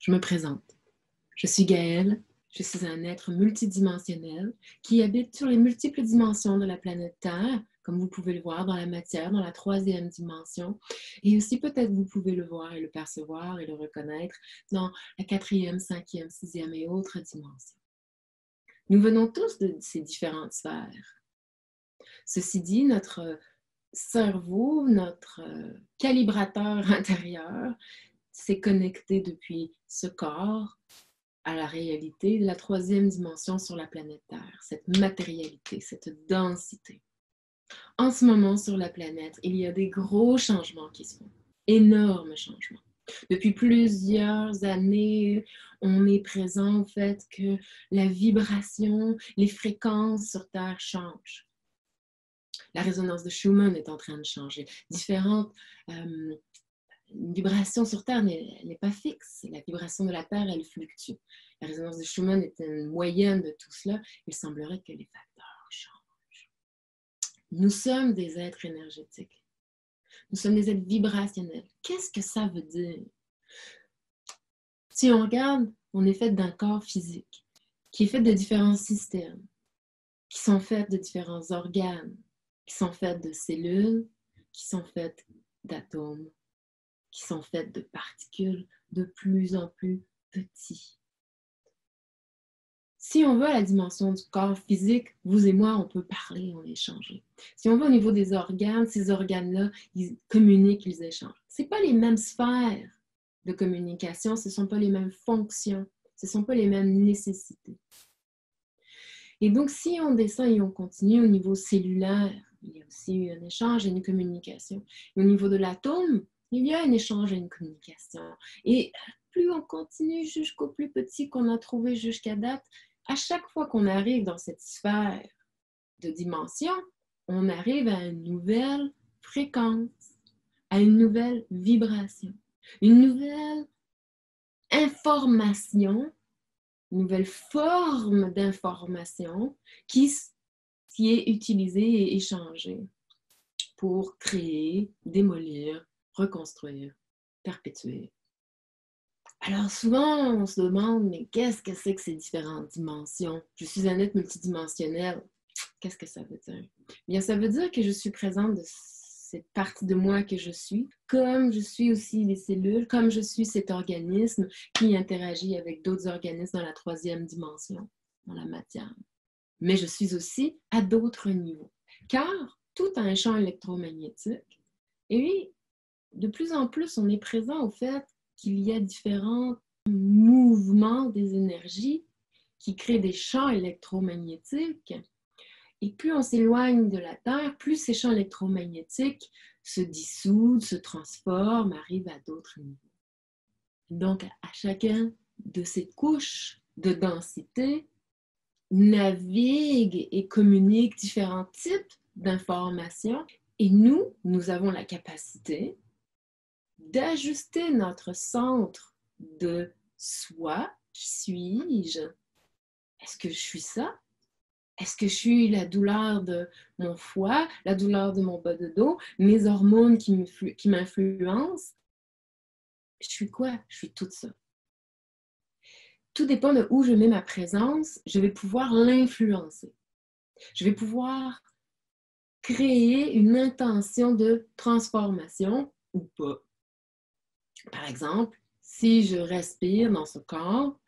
Je me présente. Je suis Gaëlle. Je suis un être multidimensionnel qui habite sur les multiples dimensions de la planète Terre, comme vous pouvez le voir dans la matière, dans la 3e dimension. Et aussi, peut-être, vous pouvez le voir et le percevoir et le reconnaître dans la 4e, 5e, 6e et autres dimensions. Nous venons tous de ces différentes sphères. Ceci dit, notre cerveau, notre calibrateur intérieur, s'est connecté depuis ce corps à la réalité de la 3e dimension sur la planète Terre, cette matérialité, cette densité. En ce moment, sur la planète, il y a des gros changements qui se font, énormes changements. Depuis plusieurs années, on est présent au fait que la vibration, les fréquences sur Terre changent. La résonance de Schumann est en train de changer. Différentes vibration sur Terre n'est pas fixe. La vibration de la Terre, elle fluctue. La résonance de Schumann est une moyenne de tout cela. Il semblerait que les facteurs changent. Nous sommes des êtres énergétiques. Nous sommes des êtres vibrationnels. Qu'est-ce que ça veut dire? Si on regarde, on est fait d'un corps physique qui est fait de différents systèmes, qui sont faits de différents organes, qui sont faits de cellules, qui sont faits d'atomes, qui sont faites de particules de plus en plus petits. Si on va à la dimension du corps physique, vous et moi, on peut parler, on échanger. Si on va au niveau des organes, ces organes-là, ils communiquent, ils échangent. Ce ne sont pas les mêmes sphères de communication, ce ne sont pas les mêmes fonctions, ce ne sont pas les mêmes nécessités. Et donc, si on descend et on continue au niveau cellulaire, il y a aussi un échange et une communication. Et au niveau de l'atome, il y a un échange et une communication. Et plus on continue jusqu'au plus petit qu'on a trouvé jusqu'à date, à chaque fois qu'on arrive dans cette sphère de dimension, on arrive à une nouvelle fréquence, à une nouvelle vibration, une nouvelle information, une nouvelle forme d'information qui est utilisée et échangée pour créer, démolir, reconstruire, perpétuer. Alors souvent, on se demande, mais qu'est-ce que c'est que ces différentes dimensions? Je suis un être multidimensionnel. Qu'est-ce que ça veut dire? Bien, ça veut dire que je suis présente de cette partie de moi que je suis, comme je suis aussi les cellules, comme je suis cet organisme qui interagit avec d'autres organismes dans la 3e dimension, dans la matière. Mais je suis aussi à d'autres niveaux, car tout a un champ électromagnétique. Et oui, de plus en plus, on est présent au fait qu'il y a différents mouvements des énergies qui créent des champs électromagnétiques. Et plus on s'éloigne de la Terre, plus ces champs électromagnétiques se dissoudent, se transforment, arrivent à d'autres niveaux. Donc, à chacun de ces couches de densité, naviguent et communiquent différents types d'informations. Et nous avons la capacité d'ajuster notre centre de soi. Qui suis-je? Est-ce que je suis ça? Est-ce que je suis la douleur de mon foie, la douleur de mon bas de dos, mes hormones qui m'influencent? Je suis quoi? Je suis tout ça. Tout dépend de où je mets ma présence, je vais pouvoir l'influencer. Je vais pouvoir créer une intention de transformation ou pas. Par exemple, si je respire dans ce corps,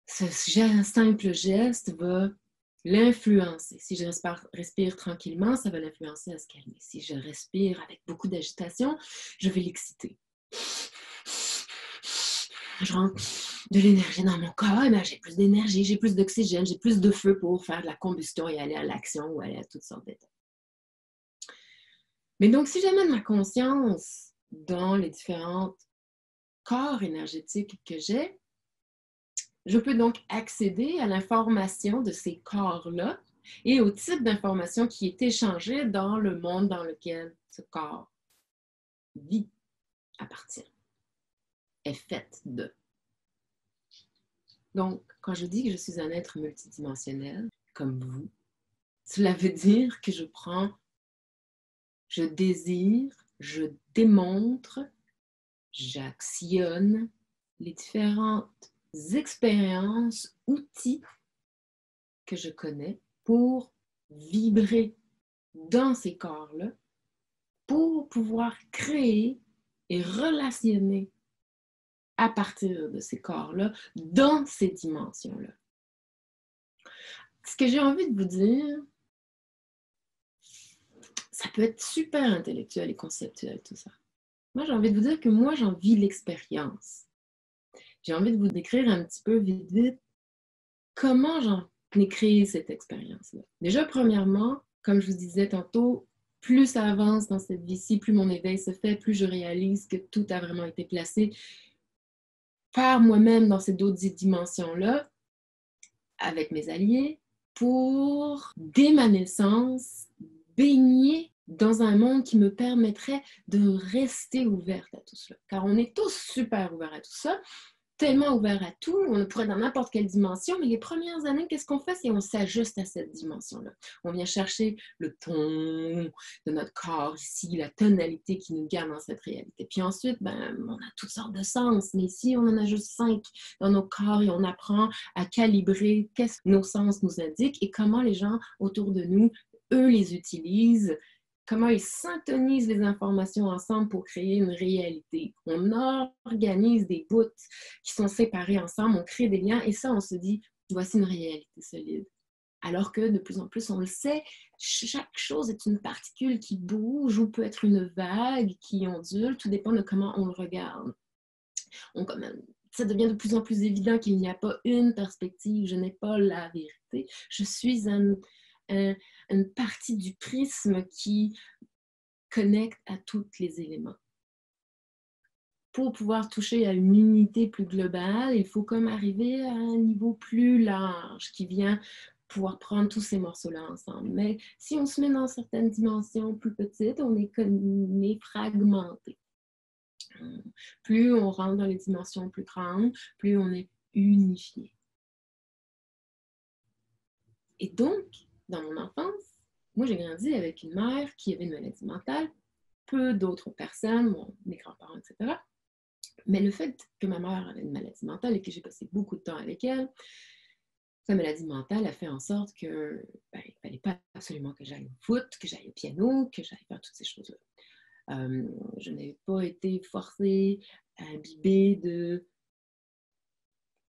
ce simple geste va l'influencer. Si je respire tranquillement, ça va l'influencer à se calmer. Si je respire avec beaucoup d'agitation, je vais l'exciter. Je rentre de l'énergie dans mon corps, et bien j'ai plus d'énergie, j'ai plus d'oxygène, j'ai plus de feu pour faire de la combustion et aller à l'action ou aller à toutes sortes d'états. Mais donc, si j'amène ma conscience dans les différents corps énergétiques que j'ai, je peux donc accéder à l'information de ces corps-là et au type d'information qui est échangé dans le monde dans lequel ce corps vit, appartient, est fait de. Donc, quand je dis que je suis un être multidimensionnel, comme vous, cela veut dire que je désire, je démontre, j'actionne les différentes expériences, outils que je connais pour vibrer dans ces corps-là, pour pouvoir créer et relationner à partir de ces corps-là, dans ces dimensions-là. Ce que j'ai envie de vous dire, ça peut être super intellectuel et conceptuel, tout ça. Moi, j'ai envie de vous dire que moi, j'en vis l'expérience. J'ai envie de vous décrire un petit peu vite, vite, comment j'en ai créé cette expérience-là. Déjà, premièrement, comme je vous disais tantôt, plus ça avance dans cette vie-ci, plus mon éveil se fait, plus je réalise que tout a vraiment été placé par moi-même dans ces d'autres dimensions-là, avec mes alliés, pour, dès ma naissance, baigner dans un monde qui me permettrait de rester ouverte à tout cela. Car on est tous super ouverts à tout ça, tellement ouverts à tout, on pourrait être dans n'importe quelle dimension, mais les premières années, qu'est-ce qu'on fait? C'est qu'on s'ajuste à cette dimension-là. On vient chercher le ton de notre corps ici, la tonalité qui nous garde dans cette réalité. Puis ensuite, on a toutes sortes de sens, mais ici, on en a juste 5 dans nos corps et on apprend à calibrer qu'est-ce que nos sens nous indiquent et comment les gens autour de nous, eux, les utilisent, comment ils syntonisent les informations ensemble pour créer une réalité. On organise des bouts qui sont séparés ensemble, on crée des liens et ça, on se dit, voici une réalité solide. Alors que de plus en plus, on le sait, chaque chose est une particule qui bouge ou peut être une vague qui ondule, tout dépend de comment on le regarde. Ça devient de plus en plus évident qu'il n'y a pas une perspective, je n'ai pas la vérité. Je suis une partie du prisme qui connecte à tous les éléments. Pour pouvoir toucher à une unité plus globale, il faut comme arriver à un niveau plus large qui vient pouvoir prendre tous ces morceaux-là ensemble. Mais si on se met dans certaines dimensions plus petites, on est fragmenté. Plus on rentre dans les dimensions plus grandes, plus on est unifié. Et donc, dans mon enfance, moi j'ai grandi avec une mère qui avait une maladie mentale, peu d'autres personnes, mes grands-parents, etc. Mais le fait que ma mère avait une maladie mentale et que j'ai passé beaucoup de temps avec elle, sa maladie mentale a fait en sorte que il ne fallait pas absolument que j'aille au foot, que j'aille au piano, que j'aille faire toutes ces choses-là. Je n'ai pas été forcée à imbiber de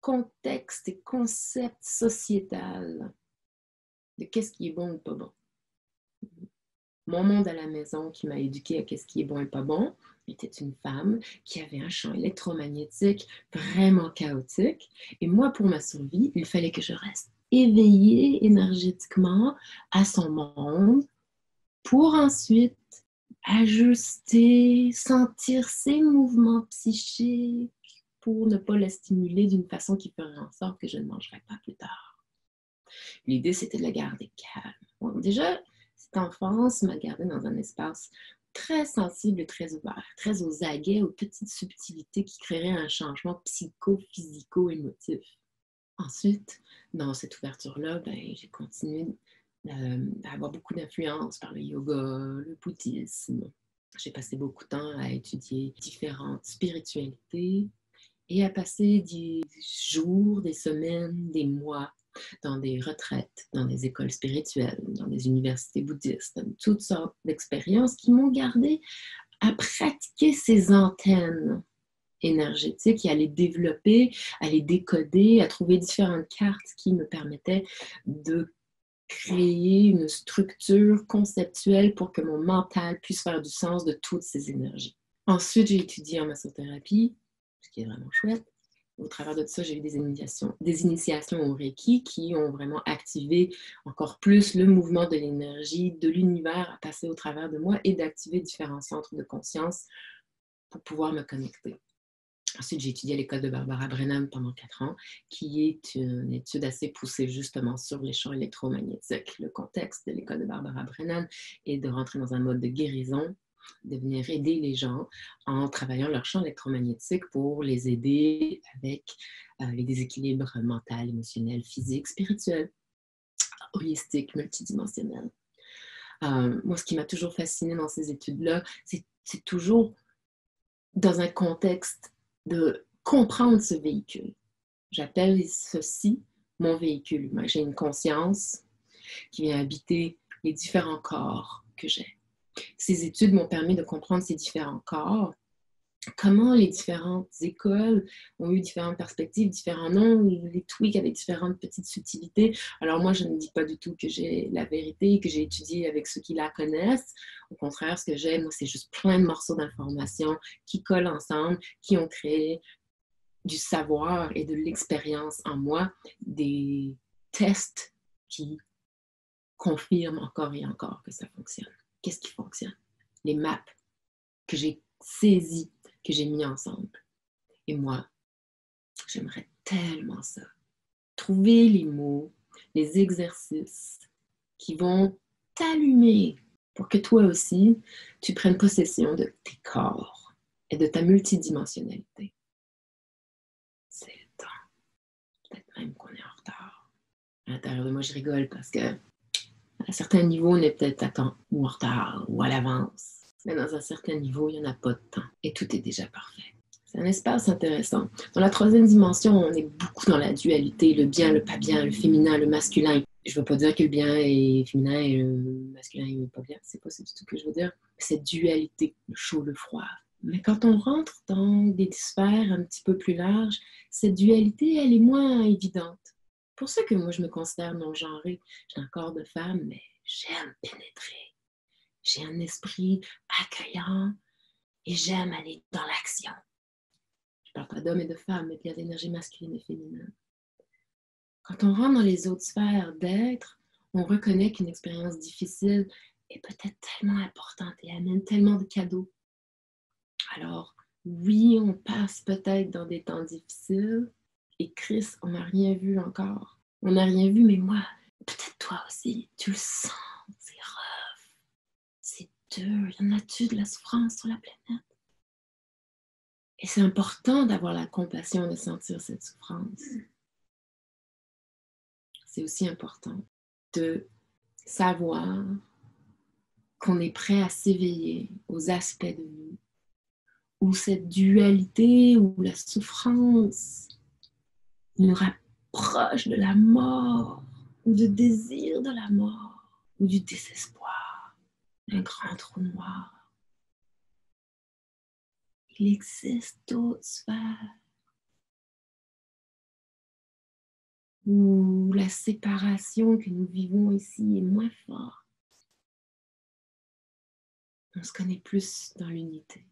contexte et concept sociétal de qu'est-ce qui est bon ou pas bon. Mon monde à la maison qui m'a éduquée à qu'est-ce qui est bon et pas bon était une femme qui avait un champ électromagnétique vraiment chaotique. Et moi, pour ma survie, il fallait que je reste éveillée énergétiquement à son monde pour ensuite ajuster, sentir ses mouvements psychiques pour ne pas la stimuler d'une façon qui ferait en sorte que je ne mangerais pas plus tard. L'idée, c'était de la garder calme. Bon, déjà, cette enfance m'a gardée dans un espace très sensible et très ouvert, très aux aguets, aux petites subtilités qui créeraient un changement psycho-physico-émotif. Ensuite, dans cette ouverture-là, j'ai continué à avoir beaucoup d'influence par le yoga, le bouddhisme. J'ai passé beaucoup de temps à étudier différentes spiritualités et à passer des jours, des semaines, des mois dans des retraites, dans des écoles spirituelles, dans des universités bouddhistes, toutes sortes d'expériences qui m'ont gardé à pratiquer ces antennes énergétiques et à les développer, à les décoder, à trouver différentes cartes qui me permettaient de créer une structure conceptuelle pour que mon mental puisse faire du sens de toutes ces énergies. Ensuite, j'ai étudié en massothérapie, ce qui est vraiment chouette. Au travers de ça, j'ai eu des initiations au Reiki qui ont vraiment activé encore plus le mouvement de l'énergie, de l'univers à passer au travers de moi et d'activer différents centres de conscience pour pouvoir me connecter. Ensuite, j'ai étudié à l'école de Barbara Brennan pendant 4 ans, qui est une étude assez poussée justement sur les champs électromagnétiques. Le contexte de l'école de Barbara Brennan est de rentrer dans un mode de guérison, de venir aider les gens en travaillant leur champ électromagnétique pour les aider avec les déséquilibres mental, émotionnel, physique, spirituel, holistique, multidimensionnel. Moi, ce qui m'a toujours fasciné dans ces études-là, c'est toujours dans un contexte de comprendre ce véhicule. J'appelle ceci mon véhicule humain. J'ai une conscience qui vient habiter les différents corps que j'ai. Ces études m'ont permis de comprendre ces différents corps, comment les différentes écoles ont eu différentes perspectives, différents noms, les tweaks avec différentes petites subtilités. Alors moi, je ne dis pas du tout que j'ai la vérité, que j'ai étudié avec ceux qui la connaissent. Au contraire, ce que j'ai, moi, c'est juste plein de morceaux d'informations qui collent ensemble, qui ont créé du savoir et de l'expérience en moi, des tests qui confirment encore et encore que ça fonctionne. Qu'est-ce qui fonctionne? Les maps que j'ai saisies, que j'ai mis ensemble. Et moi, j'aimerais tellement ça. Trouver les mots, les exercices qui vont t'allumer pour que toi aussi, tu prennes possession de tes corps et de ta multidimensionnalité. C'est le temps. Peut-être même qu'on est en retard. À l'intérieur de moi, je rigole parce que à certains niveaux, on est peut-être à temps ou en retard ou à l'avance. Mais dans un certain niveau, il n'y en a pas de temps et tout est déjà parfait. C'est un espace intéressant. Dans la troisième dimension, on est beaucoup dans la dualité, le bien, le pas bien, le féminin, le masculin. Je ne veux pas dire que le bien est féminin et le masculin est pas bien. C'est pas ça du tout que je veux dire. Cette dualité, le chaud, le froid. Mais quand on rentre dans des sphères un petit peu plus larges, cette dualité, elle est moins évidente. Pour ça que moi, je me considère non-genrée. J'ai un corps de femme, mais j'aime pénétrer. J'ai un esprit accueillant et j'aime aller dans l'action. Je parle pas d'hommes et de femmes, mais bien d'énergie masculine et féminine. Quand on rentre dans les autres sphères d'être, on reconnaît qu'une expérience difficile est peut-être tellement importante et amène tellement de cadeaux. Alors, oui, on passe peut-être dans des temps difficiles et Chris, on n'a rien vu encore. On n'a rien vu, mais moi, peut-être toi aussi, tu le sens, c'est rough, c'est dur, il y en a-tu de la souffrance sur la planète? Et c'est important d'avoir la compassion de sentir cette souffrance. C'est aussi important de savoir qu'on est prêt à s'éveiller aux aspects de nous où cette dualité, où la souffrance nous rapproche de la mort, ou du désir de la mort, ou du désespoir, d'un grand trou noir. Il existe d'autres sphères où la séparation que nous vivons ici est moins forte. On se connaît plus dans l'unité.